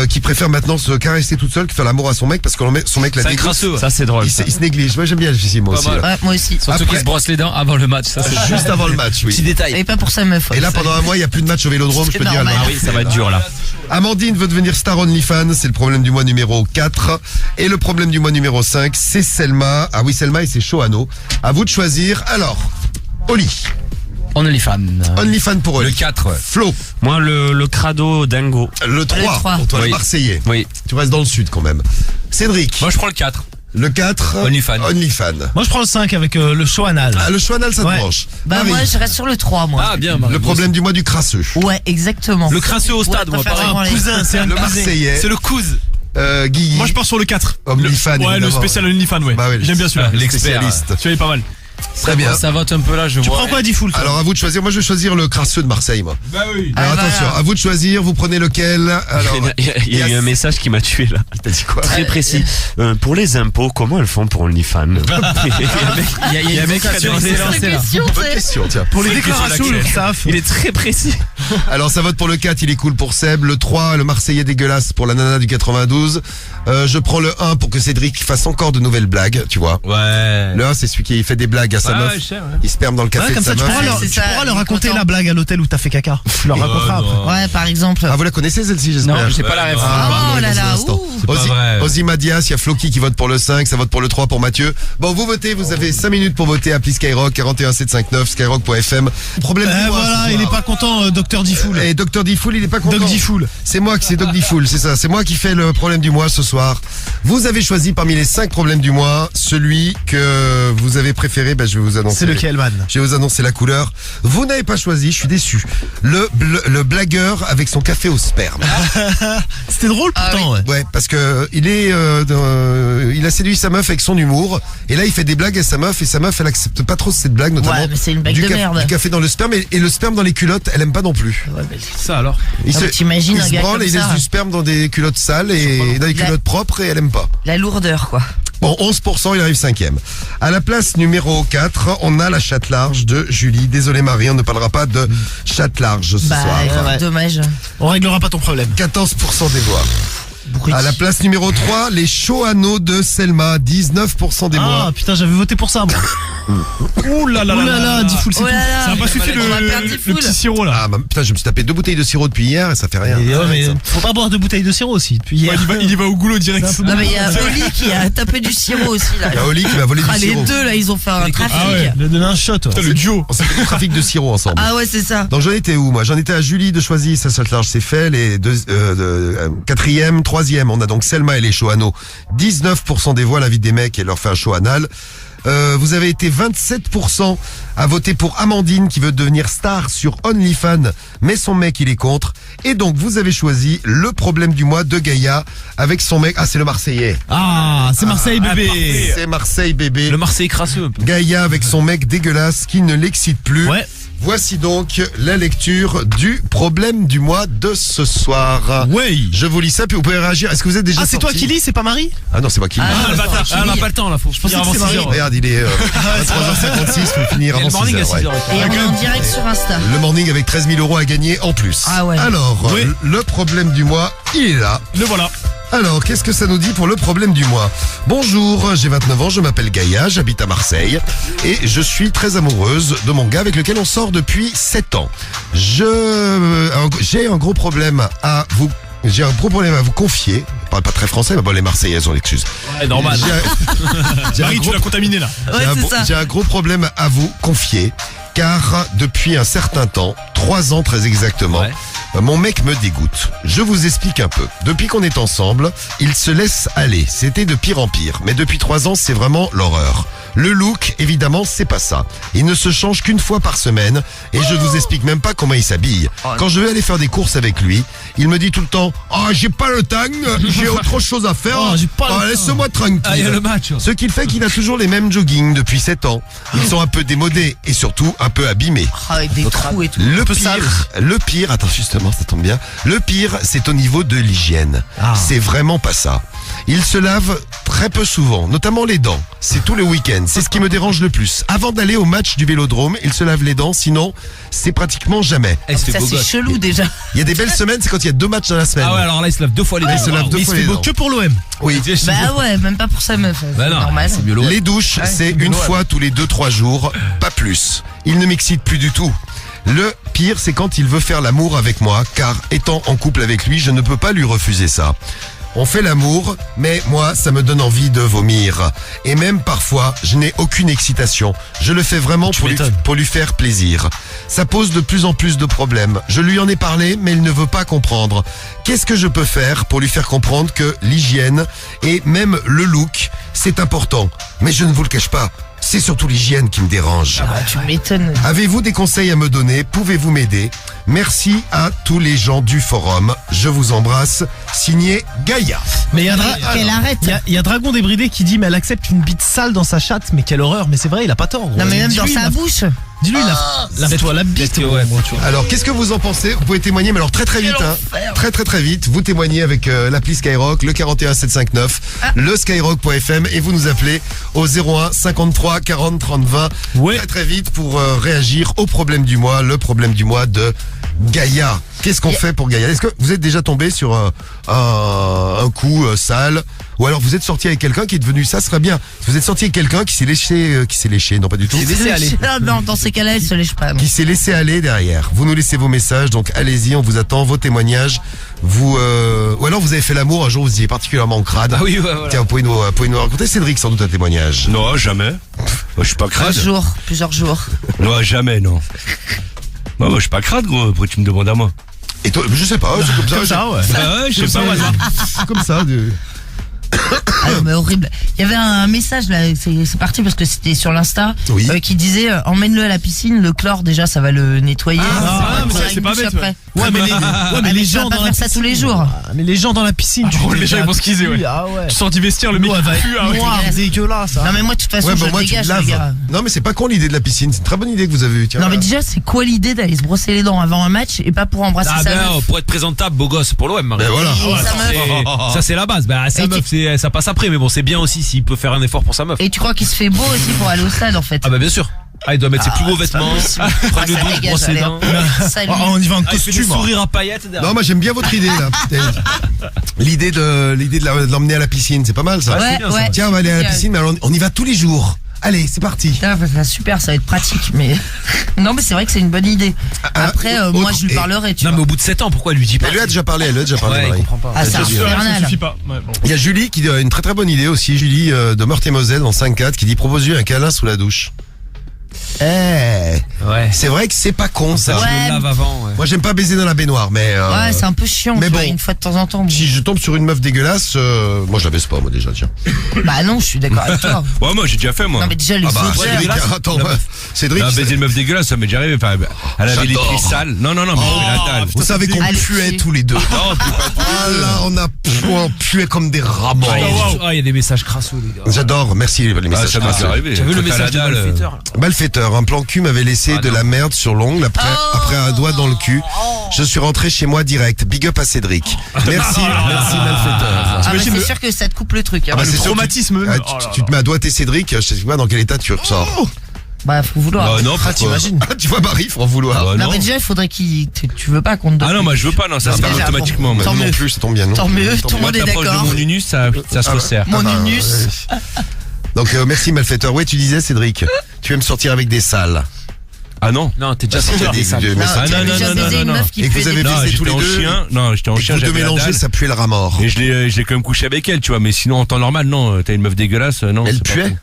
qui préfère maintenant se caresser toute seule que faire l'amour à son mec parce que son mec la C'est un dégoûte. crasseux. Ça c'est drôle. Il, Ça. il se néglige. Moi j'aime bien le fils, moi aussi. mal. là. Ouais, moi aussi. Surtout Après- qu'il se brosse les dents avant le match. Ça, c'est Juste avant le match, oui. Petit détail. Et pas pour sa meuf. Et là, pendant un mois, il n'y a plus de match au Vélodrome, je C'est peux te dire. normal. elle va- Ah oui, ça va être dur là. Amandine veut devenir star OnlyFans, c'est le problème du mois numéro 4. Et le problème du mois numéro 5, c'est Selma. Ah oui, Selma et ses shows anneaux. À vous de choisir. Alors, Oli. On est les fans. OnlyFans pour Le Oli. 4. Flo. Moi le crado dingo. Le 3, Le 3. pour toi, le Oui. Marseillais. Oui. Tu restes dans le sud quand même. Cédric. Moi je prends le 4. Le 4. OnlyFans. OnlyFans. moi je prends le 5 avec le show anal. Ah, le choix anal, ça te Ouais. branche. Bah Marie. moi je reste sur le 3 moi. Ah, bien, Le problème du mois du crasseux. Ouais, exactement. Le crasseux au stade, Ouais, moi, préfère pareil. vraiment les- Cousin, c'est un Le cousin. Marseillais. C'est le cousin. Guigui. Moi, je pars sur le 4. OnlyFans, Ouais, le évidemment. spécial OnlyFans, ouais. Bah oui, J'aime bien celui-là. le L'expert. spécialiste. Celui-là est pas mal. Très bien. Ça vote un peu là, je Tu vois. prends quoi, Diffoul toi Alors à vous de choisir. Moi je vais choisir le crasseux de Marseille, moi. Bah oui. Alors Ah, attention, voilà. à vous de choisir. Vous prenez lequel? Alors. Il y a eu un message qui m'a tué là. T'as dit quoi? Très précis. Pour les impôts, comment elles font pour OnlyFans? Il y a un mec qui a demandé C'est lancer une là. question, Bonne c'est- question, tiens. Pour les C'est déclarations, question le SAF. Il est très précis. Alors ça vote pour le 4, il est cool pour Seb. Le 3, le Marseillais dégueulasse pour la nana du 92. Je prends le 1 pour que Cédric fasse encore de nouvelles blagues, tu vois. Ouais. Le 1, c'est celui qui fait des blagues à sa meuf. Ouais, je sais, ouais. Il sperme dans le café Ouais, de comme sa ça, tu meuf. pourras Ouais, leur, c'est tu ça, pourras il leur est raconter content. la blague à l'hôtel où t'as fait caca. Tu leur raconteras non. après. Ouais, par exemple. Ah, vous la connaissez celle-ci, j'espère? Non, j'ai pas la réponse. Oh là là, Instant. ouh. C'est pas vrai. Ozzy Madias, il y a Floki qui vote pour le 5, ça vote pour le 3 pour Mathieu. Bon, vous votez, vous avez 5 minutes pour voter. Appli Skyrock 41 759 skyrock.fm. Problème du mois, Voilà, ce il est soir. pas content, Docteur Diffoul. Et Dr Diffoul, il est pas content. Doc Diffoul. C'est moi qui c'est Doc Diffoul, c'est ça. C'est moi qui fais le problème du mois ce soir. Vous avez choisi parmi les 5 problèmes du mois celui que vous avez préféré. Ben, je vais vous annoncer. C'est lequel, man? Je vais vous annoncer la couleur. Vous n'avez pas choisi, je suis déçu. Le blagueur avec son café au sperme. C'était drôle pourtant, ouais. Ouais, parce que il a séduit sa meuf avec son humour. Et là, il fait des blagues à sa meuf et sa meuf, elle accepte pas trop cette blague, notamment Ouais, mais c'est une blague de merde. du café dans le sperme et le sperme dans les culottes, elle aime pas non plus. Ouais, mais- Ça alors. Il Ah, mais t'imagines il un se gars branle comme et il ça. laisse du sperme dans des culottes sales et dans des La- culottes propres et elle aime pas. La lourdeur, quoi. Bon, 11%, il arrive 5e. À la place numéro 4, on a la chatte large de Julie. Désolé Marie, on ne parlera pas de chatte large ce Bah, soir. ouais. dommage. On réglera pas ton problème. 14% des voix. Bruti. À la place numéro 3, les Shoano de Selma. 19% des Ah voix. putain, j'avais voté pour ça, moi. Ouh là là Ouh là là, Diffoul, c'est Oh là tout. là, Ça n'a pas suffi on va perdre le Diffoul. petit sirop là. Ah, bah, putain, je me suis tapé 2 bouteilles de sirop depuis hier et ça fait rien. Et ouais, mais Ça. faut pas boire 2 bouteilles de sirop aussi depuis Ouais, hier. il y va au goulot direct. C'est un peu Non, mais il y a Oli qui a tapé du sirop aussi, là. Il y a Oli qui m'a volé Ah, du les sirop. deux, là, ils ont fait un trafic. Ah ouais. Il a donné un shot. Putain, le duo. On s'est fait du trafic de sirop ensemble. Ah ouais, c'est ça. Donc j'en étais où moi? J'en étais à Julie de Choisy, sa chatte large c'est fait. Les deux, 4e, 3e, on a donc Selma et les Shoano. 19% des voix l'invite des mecs et leur fait un show anal. Vous avez été 27% à voter pour Amandine qui veut devenir star sur OnlyFans, mais son mec il est contre. Et donc vous avez choisi le problème du mois de Gaïa avec son mec. Ah, c'est le Marseillais. Ah, c'est Marseille, bébé. C'est Marseille bébé. Le Marseille crasseux un peu. Gaïa avec son mec dégueulasse qui ne l'excite plus. Ouais. Voici donc la lecture du problème du mois de ce soir. Ouais. Je vous lis ça, puis vous pouvez réagir. Est-ce que vous êtes déjà Ah, c'est toi sortis qui lis, c'est pas Marie? Ah non, c'est moi qui lis. Ah, le bâtard. c'est Ah, on n'a fini. pas le temps là, faut finir avant que c'est 6 heures. Regarde, il est 3h56, faut finir Il y a avant le morning 6 à heures. 6 ouais. heures. Et on est en direct sur Insta. Le morning avec 13 000 € à gagner en plus. Ah ouais. Alors, Oui. le problème du mois, il est là. Le voilà. Alors, qu'est-ce que ça nous dit pour le problème du mois? Bonjour, j'ai 29 ans, je m'appelle Gaïa, j'habite à Marseille et je suis très amoureuse de mon gars avec lequel on sort depuis 7 ans. J'ai un gros problème à vous... J'ai un gros problème à vous confier. Je parle pas très français, mais bon, les Marseillaises ont l'excuse. Ouais, normal. J'ai un Marie, gros- tu l'as contaminé là. Ouais, c'est ça. j'ai un gros problème à vous confier, car depuis un certain temps, 3 ans très exactement, mon mec me dégoûte. Je vous explique un peu. Depuis qu'on est ensemble, il se laisse aller. C'était de pire en pire. Mais depuis 3 ans, c'est vraiment l'horreur. Le look, évidemment, c'est pas ça. Il ne se change qu'une fois par semaine et je vous explique même pas comment il s'habille. Quand je vais aller faire des courses avec lui, il me dit tout le temps « Ah, j'ai pas le temps, j'ai autre chose à faire. Oh, j'ai pas le temps. Laisse-moi tranquille. Ah, il y a le match. Ce qui fait qu'il a toujours les mêmes joggings depuis 7 ans. Ils sont un peu démodés et surtout un peu abîmés. Ah, avec des trous et tout. Le pire, attends justement, ça tombe bien. Le pire, c'est au niveau de l'hygiène. C'est vraiment pas ça. Il se lave très peu souvent, notamment les dents. C'est tous les week-ends. C'est ce qui me dérange le plus. Avant d'aller au match du Vélodrome, il se lave les dents. Sinon, c'est pratiquement jamais. Ça, c'est chelou déjà. Il y a des belles semaines, c'est quand il y a 2 matchs dans la semaine. Ah ouais, alors là, il se lave 2 fois les Il se dents. lave 2 Il se fois fait les beau dents. que pour l'OM. Oui. Bah ouais, même pas pour sa meuf. Bah C'est non, normal. c'est mieux l'OM. Les douches, c'est une fois tous les 2-3 jours, pas plus. Il ne m'excite plus du tout. Le pire, c'est quand il veut faire l'amour avec moi, car étant en couple avec lui, je ne peux pas lui refuser ça. On fait l'amour, mais moi, ça me donne envie de vomir. Et même parfois, je n'ai aucune excitation. Je le fais vraiment pour lui faire plaisir. Ça pose de plus en plus de problèmes. Je lui en ai parlé, mais il ne veut pas comprendre. Qu'est-ce que je peux faire pour lui faire comprendre que l'hygiène et même le look, c'est important. Mais je ne vous le cache pas, C'est surtout l'hygiène qui me dérange. Ah, tu m'étonnes. Avez-vous des conseils à me donner? Pouvez-vous m'aider? Merci à tous les gens du forum. Je vous embrasse. Signé Gaïa. Mais il y a Qu'elle arrête. il y a Dragon Débridé qui dit mais elle accepte une bite sale dans sa chatte, mais quelle horreur, mais c'est vrai, il a pas tort. Non, mais même dans Dis-lui, sa bouche. Dis-lui, lave-toi la bite. Bon, tu vois. Alors, qu'est-ce que vous en pensez? Vous pouvez témoigner, mais alors très vite, hein. Très vite. Vous témoignez avec l'appli Skyrock, le 41759, le skyrock.fm et vous nous appelez au 01 53 40 30 20. Ouais. Très vite pour réagir au problème du mois, le problème du mois de Gaïa. Qu'est-ce qu'on fait pour Gaïa? Est-ce que vous êtes déjà tombé sur un coup sale? Ou alors vous êtes sorti avec quelqu'un qui est devenu, ça serait bien. Si vous êtes sorti avec quelqu'un qui s'est léché, non pas du tout. Non, dans ces cas-là, elle se lèche pas. non. Qui s'est laissé aller derrière. Vous nous laissez vos messages, donc allez-y, on vous attend, vos témoignages. Ou alors vous avez fait l'amour un jour, vous étiez particulièrement crade. Ah oui, ouais, voilà. Tiens, vous pouvez nous raconter, Cédric, sans doute un témoignage. Non, jamais. Moi, je suis pas Un crade. jour, plusieurs jours. Non, jamais, non. Moi, je suis pas crade, gros. Pourquoi tu me demandes à moi? Et toi, je sais pas, c'est comme ça. Comme ça, ouais. Ouais, je sais pas, moi. C'est comme ça. Ah non, mais horrible. Il y avait un message là, c'est parti parce que c'était sur l'Insta, Oui. qui disait emmène-le à la piscine, le chlore déjà ça va le nettoyer. Ah, mais Ça ça, va c'est une pas douche bête, après. Ouais, mais les tu vas gens pas dans la faire ça tous les piscine. jours. Ah, mais les gens dans la piscine, tu les gens, ils vont se quiser, ouais. Ah ouais. Tu sors du vestiaire, le mec L'eau, elle va il pue, ah être ouais. noire, dégueulasse. dégueulasse. Non mais moi de toute façon Ouais, je bah le moi tu dégage te le gars. laves. Non mais c'est pas con l'idée de la piscine, c'est une très bonne idée que vous avez eue. Tiens, Non mais voilà. déjà c'est quoi l'idée d'aller se brosser les dents avant un match et pas pour embrasser Ah sa ben, meuf. pour être présentable, beau gosse pour l'OM, Marie. Ben voilà. Et sa meuf. Ça c'est la base. Bah sa Et meuf, ça passe après, mais bon, c'est bien aussi s'il peut faire un effort pour sa meuf. Et tu crois qu'il se fait beau aussi pour aller au stade en fait. Ah bah bien sûr. Ah, il doit mettre ses plus beaux vêtements, prendre le ça douche, dégage, brosser les allez, dents. Salut. Ah, on y va en Ah, il fait des costume. sourires à paillettes derrière. Non, moi j'aime bien votre idée là. L'idée de l'emmener à la piscine, c'est pas mal ça. Ouais, bien, ça. ouais. Tiens, on va aller à la piscine, mais alors, on y va tous les jours. Allez, c'est parti. Putain, ça va être super, ça va être pratique, mais non, mais c'est vrai que c'est une bonne idée. Après, moi, je lui parlerai, tu Non mais vois. au bout de 7 ans, pourquoi elle lui dit pas? Elle lui a déjà parlé, Ouais, il Marie. comprend pas. Ah, c'est Ça infernal. suffit pas. Ouais, bon. Il y a Julie qui a une très très bonne idée aussi, Julie de Meurthe-et-Moselle dans 5-4 qui dit propose-lui un câlin sous la douche. Ouais. C'est vrai que c'est pas con ça. Ça, Ouais. je le lave avant. Ouais. Moi j'aime pas baiser dans la baignoire, mais Ouais, c'est un peu chiant, mais tu vois, bon. une fois de temps en temps. bon. si je tombe sur une meuf dégueulasse, moi je la baisse pas moi déjà, tiens. Bah non, je suis d'accord avec toi. Ouais, moi, j'ai déjà fait, moi. Non, mais déjà, les Ah bah odeurs. Cédric, attends, Cédric, Non, baiser une meuf dégueulasse, ça m'est déjà arrivé. Enfin, elle avait les J'adore. pieds sales. Non, mais la dalle. vous savez qu'on Allez, puait c'est- tous les deux. Ah là, on puait comme des rats morts. Ah, il y a des messages crasseux, les gars. J'adore, merci les Ah, messages. ça m'est déjà arrivé. Tu as vu le Quand t'as message de la dalle, malfaiteur là Malfaiteur, un plan cul m'avait laissé de la merde sur l'ongle après un doigt dans le cul. Je suis rentré chez moi direct. Big up à Cédric. Merci Malfaiteur. Ah bah T'imagines c'est le- sûr que ça te coupe le truc. Hein. bah, le c'est sûr que traumatisme. Ah, Oh là tu te mets à doigter Cédric, je sais pas dans quel état tu ressors. Bah faut vouloir. Bah, non, Ah, t'imagines? Tu vois Marie, faut en vouloir. Bah, Non non. mais déjà il faudrait tu veux pas qu'on te donne. Ah non, moi, je veux pas, non, ça se Bah, fait déjà, automatiquement. bon. moi. Tant Nous non mieux. plus, ça tombe bien. Non. Tant mieux, tout le Moi, monde est t'approches de d'accord. mon unus, ça se resserre. Mon Ah bah, unus. ouais. Donc merci Malfaiteur. Ouais, tu disais Cédric, tu aimes sortir avec des salles. Ah non. Non, t'es déjà Bah, sorti c'est avec des- ça. des- Non, mais ça- tu as non, déjà non, baisé non, une non. meuf qui Et que puait vous des avez pieds. Non, baisé tous j'étais les en deux. chien. Non, j'étais en Et chien, vous deux j'avais la mélangés, dalle. ça puait le rat mort. Et je l'ai quand même couché avec elle, tu vois. Mais sinon, en temps normal, non. T'as une meuf dégueulasse, non. Elle c'est pas puait cool.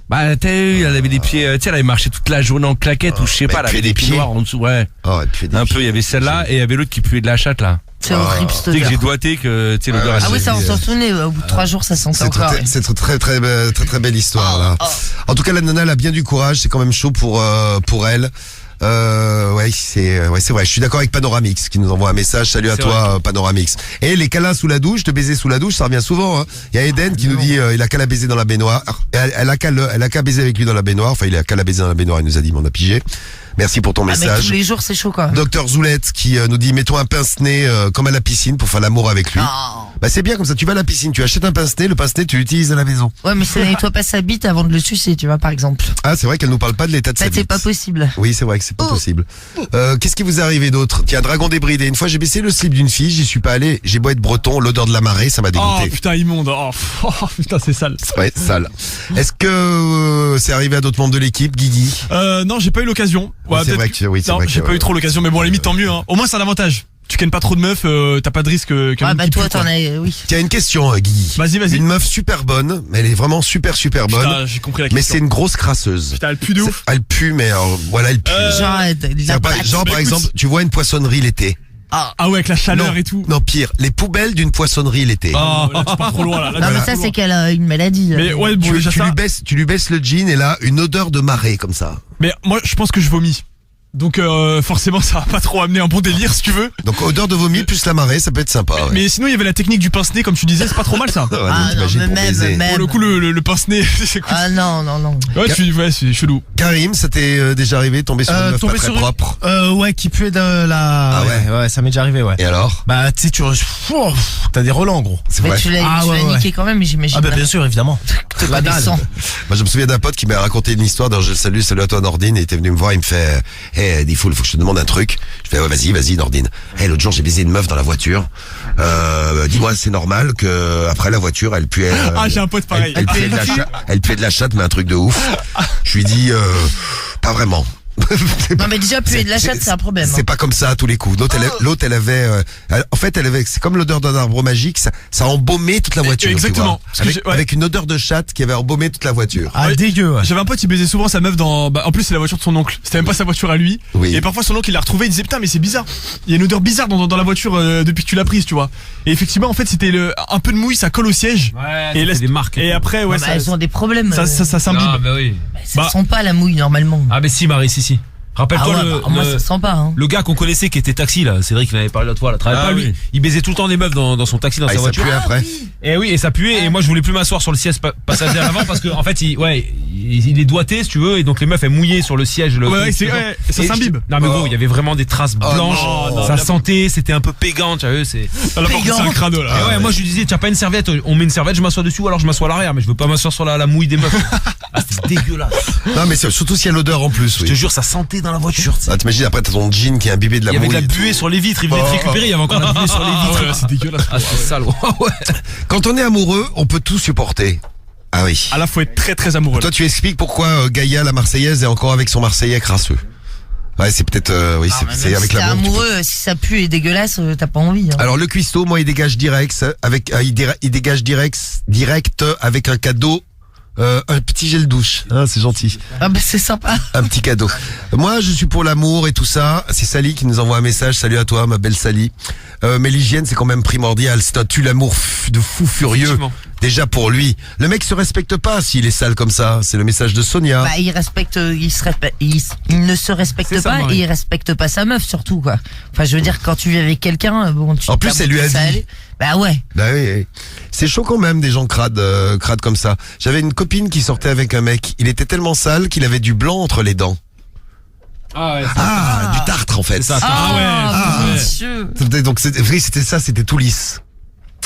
Bah, t'as vu, elle avait des pieds, tu sais, elle avait marché toute la journée en claquettes ou je sais mais pas, elle elle avait puait des des pieds pieds. noirs en dessous, ouais. Oh, elle puait des Un peu, pieds. il y avait celle-là et il y avait l'autre qui puait de la chatte, là. C'est horrible cette Tu sais que odeur. j'ai doigté que, tu sais, l'odeur, Ouais, elle Ah oui, ça on s'est- s'en souvenait, au bout de 3 jours ça sentait C'est encore. très, c'est très belle histoire là. En tout cas, la nana elle a bien du courage. C'est quand même chaud pour elle. Ouais, c'est vrai. Je suis d'accord avec Panoramix qui nous envoie un message. Salut à C'est toi, Panoramix. Et les câlins sous la douche, te baiser sous la douche, ça revient souvent. Hein. Il y a Eden qui nous dit il a qu'à la baiser dans la baignoire. Elle a qu'à baiser avec lui dans la baignoire. Enfin, il a qu'à la baiser dans la baignoire. Il nous a dit, mais on a pigé. Merci pour ton Ah mais message. tous les jours c'est chaud quoi. Docteur Zoulette qui nous dit mets-toi un pince-nez comme à la piscine pour faire l'amour avec lui. Non. Bah c'est bien comme ça. Tu vas à la piscine, tu achètes un pince-nez, le pince-nez tu l'utilises à la maison. Ouais mais ça nettoie pas sa bite avant de le sucer, tu vois par exemple. Ah c'est vrai qu'elle nous parle pas de l'état de Ça sa c'est bite. pas possible. Oui, c'est vrai que c'est pas Oh. possible. Qu'est-ce qui vous est arrivé d'autre? Tiens, Dragon débridé. Une fois, j'ai baissé le slip d'une fille, j'y suis pas allé. J'ai beau être breton, l'odeur de la marée, ça m'a Oh dégoûté. putain, immonde. Oh putain, c'est sale. Ouais, sale. Est-ce que c'est arrivé à d'autres membres de l'équipe, Guigui? Non, j'ai pas eu l'occasion. Ouais, C'est peut-être vrai que oui, c'est non, vrai que j'ai pas eu trop l'occasion, mais bon, à la limite, tant mieux. Hein. Au moins, c'est un avantage. Tu kennes pas trop de meufs, t'as pas de risque qu'un Ouais mec bah qui toi pue, quoi. t'en as, oui. Tiens, une question, Guigui. Vas-y. Une meuf super bonne, mais elle est vraiment super bonne. Putain, j'ai compris la Mais question. c'est une grosse crasseuse. Putain, elle pue de ouf. Elle pue, mais voilà, elle pue. Genre, la Genre, batte. par bah, écoute. exemple, tu vois une poissonnerie l'été. Ah ouais, avec la chaleur Non, et tout. non, pire, les poubelles d'une poissonnerie l'été. Oh, là, tu pars trop loin, là. Là, Non, tu mais vas ça, trop c'est loin. qu'elle a une maladie. Mais ouais, bon, déjà ça. Tu lui baisses le jean et là, une odeur de marée comme ça. Mais moi, je pense que je vomis. Donc forcément, ça va pas trop amener un bon délire, si tu veux. Donc odeur de vomi plus la marée, ça peut être sympa. Ouais. Mais sinon, il y avait la technique du pince-nez, comme tu disais, c'est pas trop mal ça. Ouais, Ah non, t'imagines mais pour baiser. même. Pour le coup, le pince-nez, c'est cool. Ah non. Ouais, c'est chelou. Karim, ça t'est déjà arrivé de tomber sur une meuf pas très propre? Ouais, qui puait de la. Ah ouais, ça m'est déjà arrivé, ouais. Et alors? Bah, tu sais, t'as des relents, gros. C'est Mais vrai. tu l'as Ah, ouais, ouais. niqué quand même, j'imagine. Ah, bah, bien sûr, évidemment. Te connaissant. Moi, je me souviens d'un pote qui m'a raconté une histoire. Je le salut à toi, Nordine. Il était venu me voir. Il me fait, il faut que je te demande un truc. Je fais, ouais, vas-y, Nordine. L'autre jour, j'ai baisé une meuf dans la voiture. Dis-moi, c'est normal que après la voiture, elle puait. Ah, j'ai un pote pareil. Elle puait de la chatte, mais un truc de ouf. Je lui dis, pas vraiment. Non, mais déjà, puer de la chatte, c'est un problème. C'est pas comme ça à tous les coups. L'autre, elle avait, en fait, c'est comme l'odeur d'un arbre magique, ça a embaumé toute la voiture. Exactement. Tu vois. Avec une odeur de chatte qui avait embaumé toute la voiture. Ah, Ouais. dégueu, ouais. J'avais un pote, il baisait souvent sa meuf en plus c'est la voiture de son oncle. C'était même pas sa voiture à lui. Oui. Et parfois son oncle il l'a retrouvée, il disait putain mais c'est bizarre. Il y a une odeur bizarre dans la voiture depuis que tu l'as prise, tu vois. Et effectivement en fait c'était un peu de mouille, ça colle au siège. Ouais, Et et laisse- des marques. Et après ouais Bah, elles ont des problèmes. ça s'imbibe. Ah, bah oui. Ça bah- sent pas la mouille normalement. Ah, mais si, Marie, si. Rappelle-toi Ah ouais, bah, moi, ça sent pas. Hein. le gars qu'on connaissait qui était taxi là, Cédric il en avait parlé l'autre fois là, travaille Ah pas lui, oui. il baisait tout le temps des meufs dans son taxi dans Ah, sa et ça voiture. puait après. Et oui, et ça puait et moi je voulais plus m'asseoir sur le siège passager à l'avant parce que en fait il est doigté si tu veux et donc les meufs elles mouillaient sur le siège le Ouais, ça Et s'imbibe. Non mais gros, il y avait vraiment des traces blanches, non, ça sentait, c'était un peu pégant, tu vois, c'est Ah, là, par contre, c'est un crado Et là. ouais, moi je lui disais tiens pas une serviette, on met une serviette, je m'assois dessus ou alors je m'assois à l'arrière, mais je veux pas m'asseoir sur la mouille des meufs. Ah, c'était dégueulasse. Non, mais surtout s'il y a l'odeur en plus, Je te oui. jure, ça sentait dans la voiture. Ah, t'imagines, après, t'as ton jean qui est imbibé de la Il y avait de mouille la et tout. buée sur les vitres, il venait de Oh. récupérer, il y avait encore de la buée sur les Ah vitres. ouais, c'est dégueulasse. Ah, c'est sale. Ouais. Quand on est amoureux, on peut tout supporter. Ah oui. Ah là faut être très très amoureux. Toi, tu expliques pourquoi Gaïa, la Marseillaise, est encore avec son Marseillais crasseux. Ouais, c'est peut-être, oui, c'est avec si t'es la bombe. amoureux, si ça pue et dégueulasse, t'as pas envie. Hein. Alors, le cuistot, moi, il dégage direct, il dégage direct avec un cadeau. Un petit gel douche, hein, c'est gentil. Ah bah c'est sympa. Un petit cadeau. Moi, je suis pour l'amour et tout ça. C'est Sally qui nous envoie un message. Salut à toi, ma belle Sally. Mais l'hygiène, c'est quand même primordial. C'est un tue l'amour de fou furieux. Effectivement. Déjà pour lui. Le mec se respecte pas s'il est sale comme ça. C'est le message de Sonia. Bah il ne se respecte C'est ça, pas Marie. et il respecte pas sa meuf surtout quoi. Enfin je veux dire quand tu vis avec quelqu'un, bon tu En plus, elle lui a ça dit. allait. Bah ouais. Bah oui, oui. C'est chaud quand même des gens crades comme ça. J'avais une copine qui sortait avec un mec. Il était tellement sale qu'il avait du blanc entre les dents. Ah ouais. Ah, du tartre en fait. C'est ça. Ah, ouais. monsieur. Donc c'était ça, c'était tout lisse.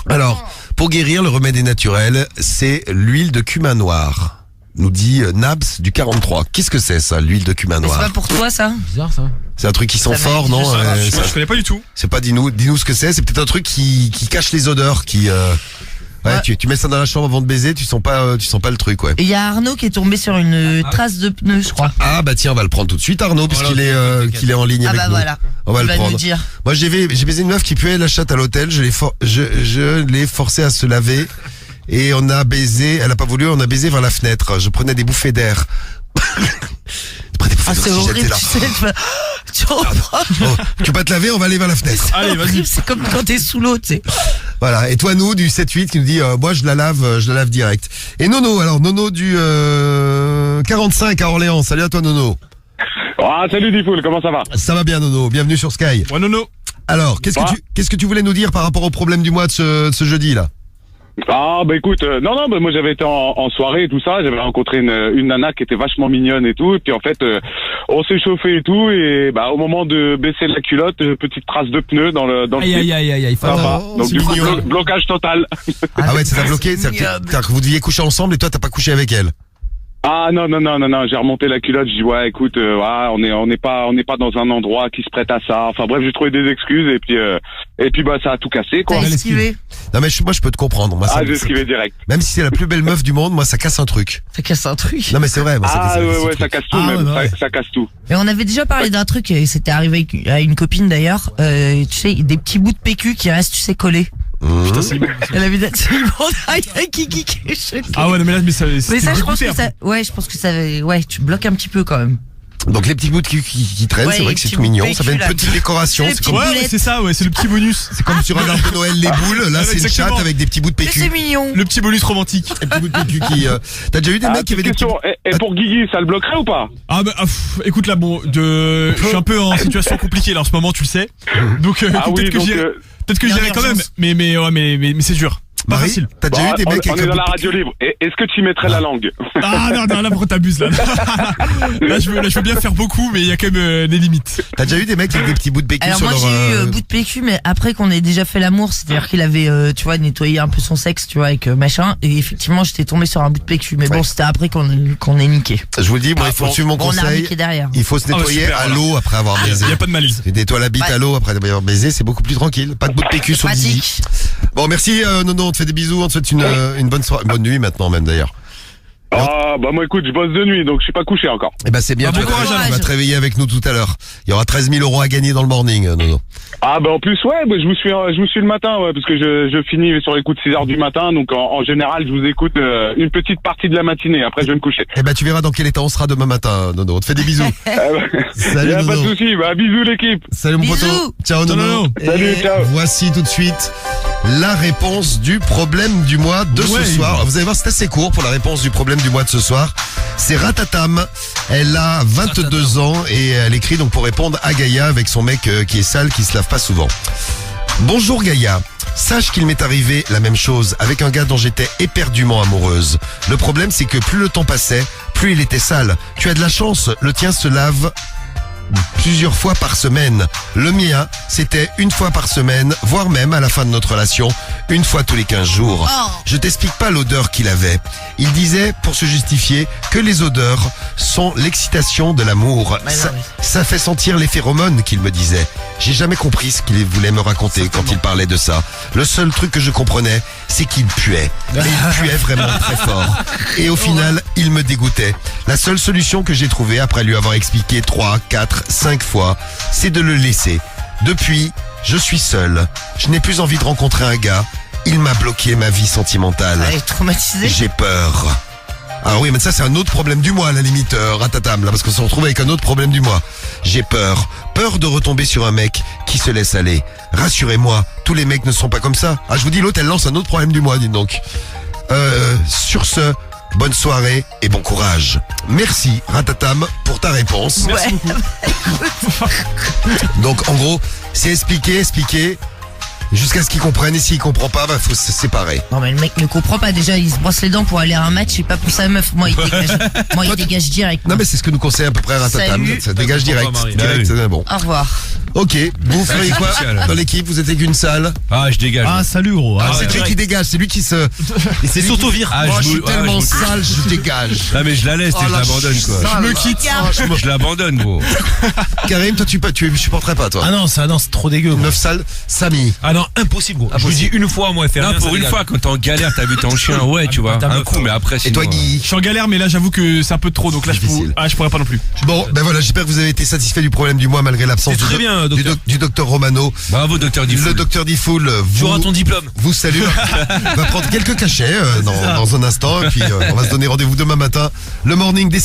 Alors, pour guérir, le remède est naturel, c'est l'huile de cumin noir. Nous dit Nabs du 43. Qu'est-ce que c'est ça, l'huile de cumin Mais c'est noir? pas pour toi ça? Bizarre ça. C'est un truc qui sent Ça fort, va, non? je Moi je connais pas du tout. C'est pas, dis-nous ce que c'est. C'est peut-être un truc qui cache les odeurs, qui. Ouais, tu mets ça dans la chambre avant de baiser, tu sens pas le truc, ouais. Et il y a Arnaud qui est tombé sur une trace de pneu, je crois. Ah bah tiens, on va le prendre tout de suite, Arnaud, puisqu'il est en ligne Ah avec bah nous. voilà. On va Il le va prendre. nous dire. Moi, j'ai baisé une meuf qui puait la chatte à l'hôtel. Je l'ai forcé à se laver. Et on a baisé, elle a pas voulu, on a baisé vers la fenêtre. Je prenais des bouffées d'air. Je prenais des bouffées Ah d'air c'est si horrible, j'étais là. tu sais. Tu reprends. Oh, tu veux pas te laver, on va aller vers la fenêtre. Allez, vas-y. Horrible, c'est comme quand t'es sous l'eau, tu sais. Voilà. Et toi, nous, du 7-8, qui nous dit, moi, je la lave direct. Et Nono, alors, Nono du 45 à Orléans. Salut à toi, Nono. Ah, salut Diffoul, comment ça va? Ça va bien, Nono. Bienvenue sur Sky. Ouais, non. Alors, qu'est-ce que tu voulais nous dire par rapport au problème du mois de ce jeudi, là? Ah, bah écoute, non, bah moi j'avais été en soirée et tout ça, j'avais rencontré une nana qui était vachement mignonne et tout, et puis en fait, on s'est chauffé et tout, et bah au moment de baisser la culotte, petite trace de pneu dans le slip. Aïe. Ça va. Donc c'est du coup, mignon. blocage total. Ah ouais, ça t'a bloqué. c'est C'est-à-dire que vous deviez coucher ensemble et toi, t'as pas couché avec elle. Ah non, j'ai remonté la culotte, je dis ouais écoute, on n'est pas dans un endroit qui se prête à ça. Enfin bref, j'ai trouvé des excuses et puis bah ça a tout cassé quoi. T'as esquivé. Non mais moi je peux te comprendre. Moi, Ah, j'ai esquivé direct. même si c'est la plus belle meuf du monde, moi ça casse un truc. Ça casse un truc. Non mais c'est vrai. Moi, ça Ah casse un ouais, truc. ça casse tout Ah, même, ouais. ça casse tout. Mais on avait déjà parlé d'un truc, et c'était arrivé à une copine d'ailleurs, tu sais, des petits bouts de PQ qui restent, tu sais, collés. Putain, c'est bon. Elle avait dit, c'est bon, il y a Kiki qui est choqué. Ah ouais, non, mais là, mais ça, Mais c'était ça, je pense dégoûté, que ça, ouais, je pense que ça, ouais, tu bloques un petit peu quand même. Donc les petits bouts de cul qui traînent, Ouais, c'est vrai les que c'est petits tout mignon. bouts de Ça fait une cul, là. petite décoration. Les C'est petits comme, bouts. Ouais, c'est ça, ouais, c'est le petit bonus. c'est comme sur un arbre de Noël, les boules. Là, Ouais, c'est une exactement. chatte avec des petits bouts de Mais c'est PQ. mignon. Le petit bonus romantique. Des petits bouts de PQ qui. T'as déjà eu des Ah, mecs qui avaient des petits. question. Et pour Guigui, ça le bloquerait ou pas? Ah bah écoute là bon, je suis un peu en situation compliquée là en ce moment, tu le sais. Donc Ah oui, peut-être que donc. j'irai quand même. Mais c'est dur. Pas Marie, facile. t'as déjà eu des mecs on avec est un dans bout la de radio PQ? libre. Est-ce que tu y mettrais la langue? Ah non, là pourquoi t'abuses là. Là je veux bien faire beaucoup, mais il y a quand même des limites. T'as déjà eu des mecs avec des petits bouts de PQ Alors sur moi leur. j'ai eu bout de PQ, mais après qu'on ait déjà fait l'amour, c'est-à-dire qu'il avait, tu vois, nettoyé un peu son sexe, tu vois, avec machin, et effectivement j'étais tombé sur un bout de PQ, mais bon, Ouais. c'était après qu'on ait niqué. Je vous le dis, moi, il faut suivre mon Bon, on a conseil. niqué derrière. Il faut se nettoyer super, à voilà. l'eau après avoir baisé. Il y a pas de malaise. Tu nettoies la bite Ouais. à l'eau après avoir baisé, c'est beaucoup plus tranquille. Pas de bout de PQ sur le zizi. Pratique. Bon, merci Nono, on te fait des bisous, on te souhaite une bonne soirée, une bonne nuit maintenant même d'ailleurs. Ah, bah moi écoute, je bosse de nuit, donc je suis pas couché encore. Eh ben c'est bien, Bon tu vas- courage, tu vas alors. te réveiller avec nous tout à l'heure. Il y aura 13 000 € à gagner dans le morning, Nono. Ah bah en plus ouais, bah, je vous suis le matin, ouais, parce que je finis sur les coups de 6h du matin, donc en général je vous écoute une petite partie de la matinée, après je vais me coucher. Eh ben tu verras dans quel état on sera demain matin, Nono. On te fait des bisous. Salut Y a pas de Nono. souci, bah bisous l'équipe. Salut mon Bisous. poteau. Ciao Ciao, Nono. Nono. Salut, ciao. Voici tout de suite la réponse du problème du mois de Ouais. ce soir. Vous allez voir, c'est assez court pour la réponse du problème du mois de ce soir. C'est Ratatam. Elle a 22 ans et elle écrit donc pour répondre à Gaïa avec son mec qui est sale, qui se lave pas souvent. Bonjour Gaïa. Sache qu'il m'est arrivé la même chose avec un gars dont j'étais éperdument amoureuse. Le problème c'est que plus le temps passait, plus il était sale. Tu as de la chance, le tien se lave plusieurs fois par semaine. Le mien, c'était une fois par semaine, voire même à la fin de notre relation, une fois tous les 15 jours. Oh. Je t'explique pas l'odeur qu'il avait. Il disait, pour se justifier, que les odeurs sont l'excitation de l'amour. Mais non, Ça, mais- ça fait sentir les phéromones, qu'il me disait. J'ai jamais compris ce qu'il voulait me raconter quand il parlait de ça. Le seul truc que je comprenais, c'est qu'il puait. Mais il puait vraiment très fort. Et au final, il me dégoûtait. La seule solution que j'ai trouvée après lui avoir expliqué 3, 4, 5 fois, c'est de le laisser. Depuis, je suis seul. Je n'ai plus envie de rencontrer un gars. Il m'a bloqué ma vie sentimentale. Elle est traumatisée. J'ai peur. Ah oui, mais ça c'est un autre problème du mois, à la limite, Ratatam, là, parce qu'on se retrouve avec un autre problème du mois. J'ai peur. Peur de retomber sur un mec qui se laisse aller. Rassurez-moi, tous les mecs ne sont pas comme ça. Ah, je vous dis, l'autre, elle lance un autre problème du mois, dites donc. Sur ce, bonne soirée et bon courage. Merci, Ratatam, pour ta réponse. Ouais. Donc, en gros, c'est expliquer, jusqu'à ce qu'il comprenne, et s'il comprend pas, bah, faut se séparer. Non mais le mec ne comprend pas déjà, il se brosse les dents pour aller à un match et pas pour sa meuf. Moi il dégage. Moi il dégage direct. Non, mais c'est ce que nous conseille à peu près Ratatam. Salut. Ça dégage direct. Marie. Direct, c'est bon. Au revoir. Ok, vous feriez quoi dans l'équipe? Vous êtes qu'une salle. Ah, je dégage. Ah, salut gros. Ah, Ah, c'est lui qui dégage, c'est lui qui se. Et c'est lui s'auto-vire. qui- Ah, Moi, je je suis me- ah, tellement je me- sale, je dégage. Ah, mais je la laisse et je là, l'abandonne, quoi. sale. Je me quitte. Je l'abandonne, gros. Karim, toi, tu supporterais pas, toi. Ah non, ça non, c'est trop dégueu. 9 salles, Samy. Ah non, impossible gros. Je lui dis une fois moi, faire Non, rien, pour ça une dégage. fois, quand t'es en galère, t'as vu ton chien, ouais, tu vois. ta Un meuf, coup, mais après, Et sinon, toi, Guy? Je suis en galère, mais là j'avoue que c'est un peu trop, donc là Difficile. je pourrais pas non plus. Bon, ben voilà, j'espère que vous avez été satisfait du problème du mois malgré l'absence C'est très bien, du, docteur. du docteur Romano. Bravo, docteur Diffoul. Le docteur Diffoul Tu auras ton diplôme. vous salue. Va prendre quelques cachets dans un instant et puis on va se donner rendez-vous demain matin. Le morning des